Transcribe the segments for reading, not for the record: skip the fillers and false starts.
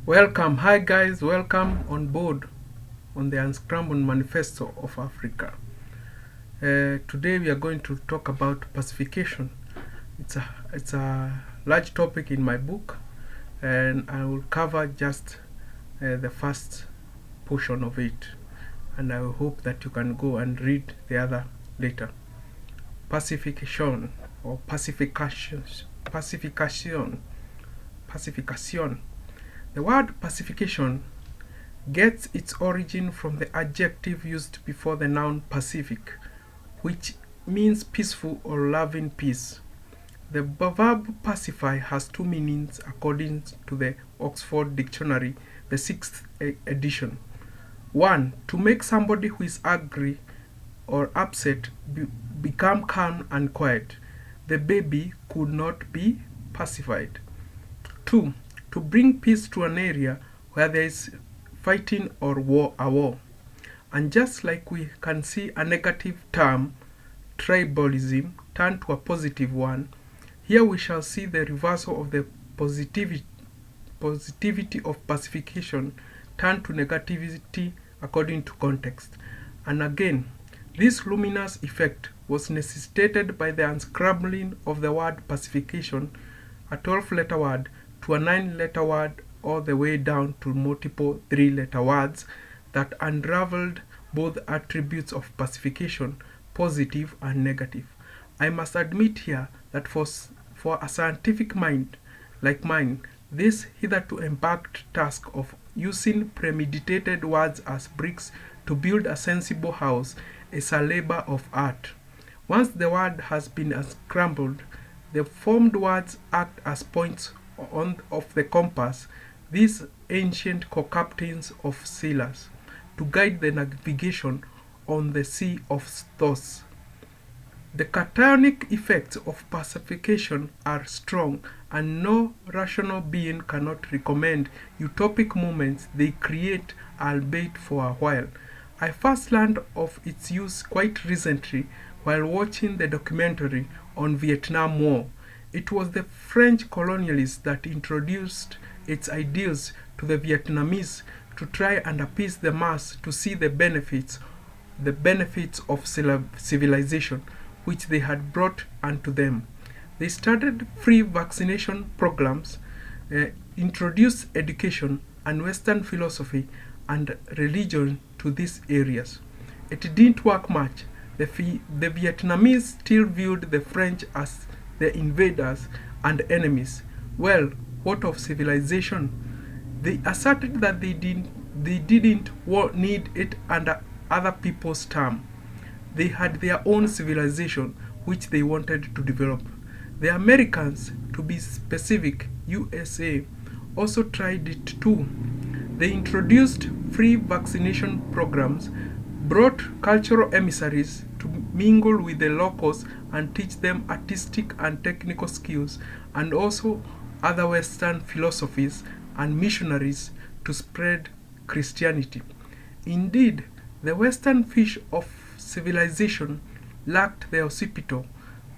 Welcome, hi guys, welcome on board on the Unscrambled Manifesto of Africa. Today we are going to talk about pacification. It's a large topic in my book, and I will cover just the first portion of it, and I hope that you can go and read the other later. Pacification or pacification. The word pacification gets its origin from the adjective used before the noun pacific, which means peaceful or loving peace. The verb pacify has two meanings according to the Oxford Dictionary, the 6th edition. 1. To make somebody who is angry or upset become calm and quiet. The baby could not be pacified. 2. To bring peace to an area where there is fighting or war. And just like we can see a negative term, tribalism, turn to a positive one, here we shall see the reversal of the positivity of pacification turn to negativity according to context. And again, this luminous effect was necessitated by the unscrambling of the word pacification, a 12-letter word, to a 9-letter word all the way down to multiple 3-letter words that unraveled both attributes of pacification, positive and negative. I must admit here that for a scientific mind like mine, this hitherto embarked task of using premeditated words as bricks to build a sensible house is a labor of art. Once the word has been unscrambled, the formed words act as points of the compass, these ancient co-captains of sailors, to guide the navigation on the sea of thoughts. The cathartic effects of pacification are strong, and no rational being cannot recommend utopic moments they create, albeit for a while. I first learned of its use quite recently while watching the documentary on Vietnam War. It was the French colonialists that introduced its ideals to the Vietnamese to try and appease the mass to see the benefits of civilization which they had brought unto them. They started free vaccination programs, introduced education and Western philosophy and religion to these areas. It didn't work much. The Vietnamese still viewed the French as the invaders and enemies. Well, what of civilization? They asserted that they didn't need it under other people's term. They had their own civilization which they wanted to develop. The Americans, to be specific, USA, also tried it too. They introduced free vaccination programs, brought cultural emissaries to mingle with the locals and teach them artistic and technical skills, and also other Western philosophies and missionaries to spread Christianity. Indeed, the Western fish of civilization lacked the occipital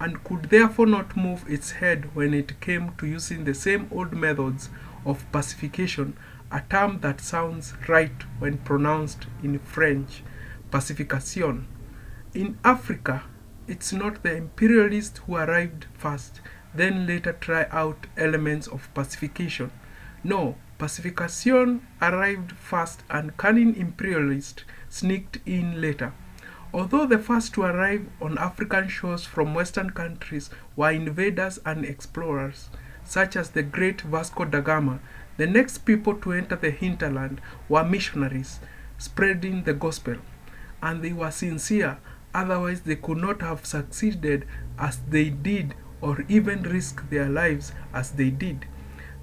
and could therefore not move its head when it came to using the same old methods of pacification, a term that sounds right when pronounced in French, pacification. In Africa, it's not the imperialists who arrived first, then later try out elements of pacification. No, pacification arrived first and cunning imperialists sneaked in later. Although the first to arrive on African shores from Western countries were invaders and explorers, such as the great Vasco da Gama, the next people to enter the hinterland were missionaries, spreading the gospel. And they were sincere, otherwise they could not have succeeded as they did or even risk their lives as they did.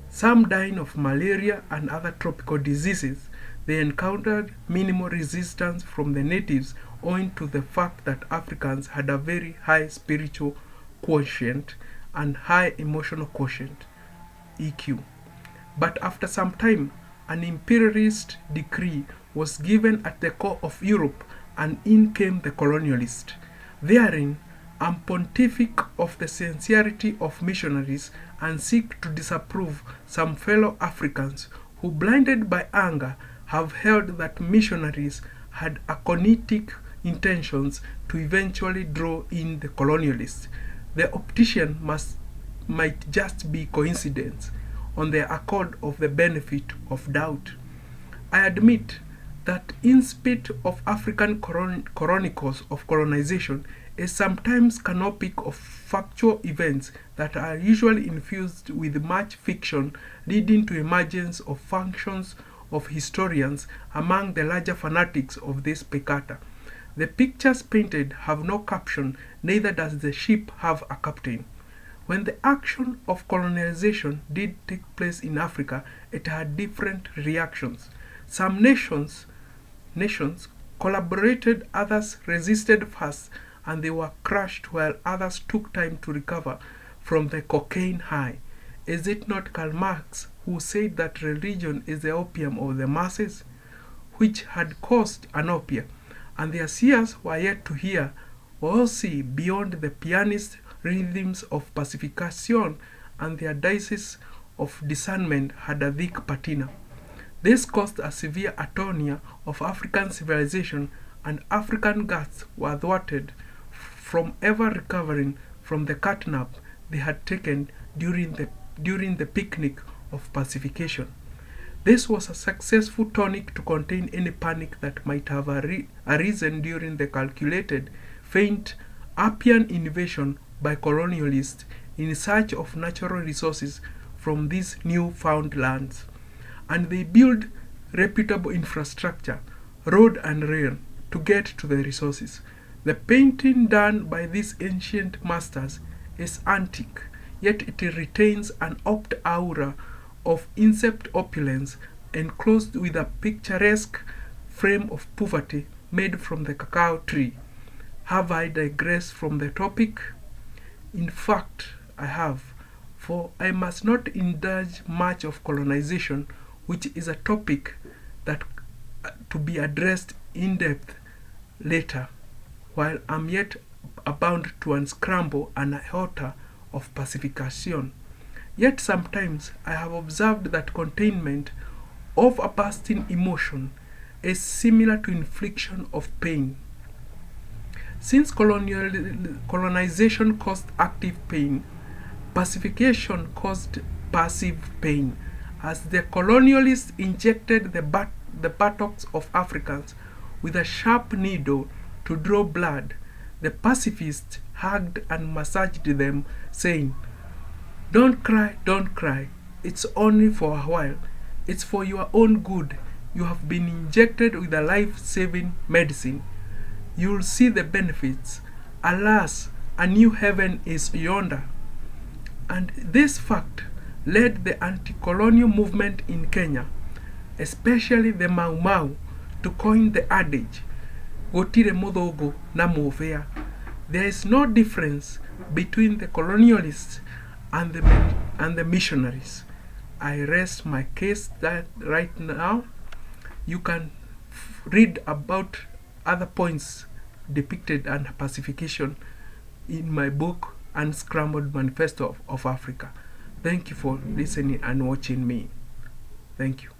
Some dying of malaria and other tropical diseases, they encountered minimal resistance from the natives owing to the fact that Africans had a very high spiritual quotient and high emotional quotient, EQ. But after some time, an imperialist decree was given at the core of Europe, and in came the colonialist. Therein, and pontific of the sincerity of missionaries and seek to disapprove some fellow Africans who, blinded by anger, have held that missionaries had achonitic intentions to eventually draw in the colonialists. The optician might just be coincidence on the accord of the benefit of doubt. I admit that in spite of African chronicles of colonization is sometimes canopic of factual events that are usually infused with much fiction, leading to emergence of functions of historians among the larger fanatics of this peccata. The pictures painted have no caption, neither does the ship have a captain. When the action of colonization did take place in Africa, it had different reactions. Some nations collaborated, others resisted first, and they were crushed while others took time to recover from the cocaine high. Is it not Karl Marx who said that religion is the opium of the masses, which had caused anopia, and their seers were yet to hear or see beyond the pianist rhythms of pacification, and their diocese of discernment had a thick patina. This caused a severe atonia of African civilization, and African gods were thwarted from ever recovering from the catnap they had taken during the picnic of pacification. This was a successful tonic to contain any panic that might have arisen during the calculated, faint Appian invasion by colonialists in search of natural resources from these new-found lands. And they build reputable infrastructure, road and rail, to get to the resources. The painting done by these ancient masters is antique, yet it retains an opt aura of incept opulence, enclosed with a picturesque frame of poverty made from the cacao tree. Have I digressed from the topic? In fact, I have, for I must not indulge much of colonization, which is a topic that to be addressed in depth later, while I'm yet bound to unscramble an iota of pacification. Yet sometimes I have observed that containment of a bursting emotion is similar to infliction of pain. Since colonization caused active pain, pacification caused passive pain, as the colonialists injected the buttocks of Africans with a sharp needle to draw blood. The pacifists hugged and massaged them, saying, don't cry, it's only for a while. It's for your own good. You have been injected with a life-saving medicine. You'll see the benefits. Alas, a new heaven is yonder. And this fact led the anti-colonial movement in Kenya, especially the Mau Mau, to coin the adage, Gotire Modhogo na Movea. There is no difference between the colonialists and the missionaries. I rest my case that right now. You can read about other points depicted under pacification in my book Unscrambled Manifesto of Africa. Thank you for listening and watching me. Thank you.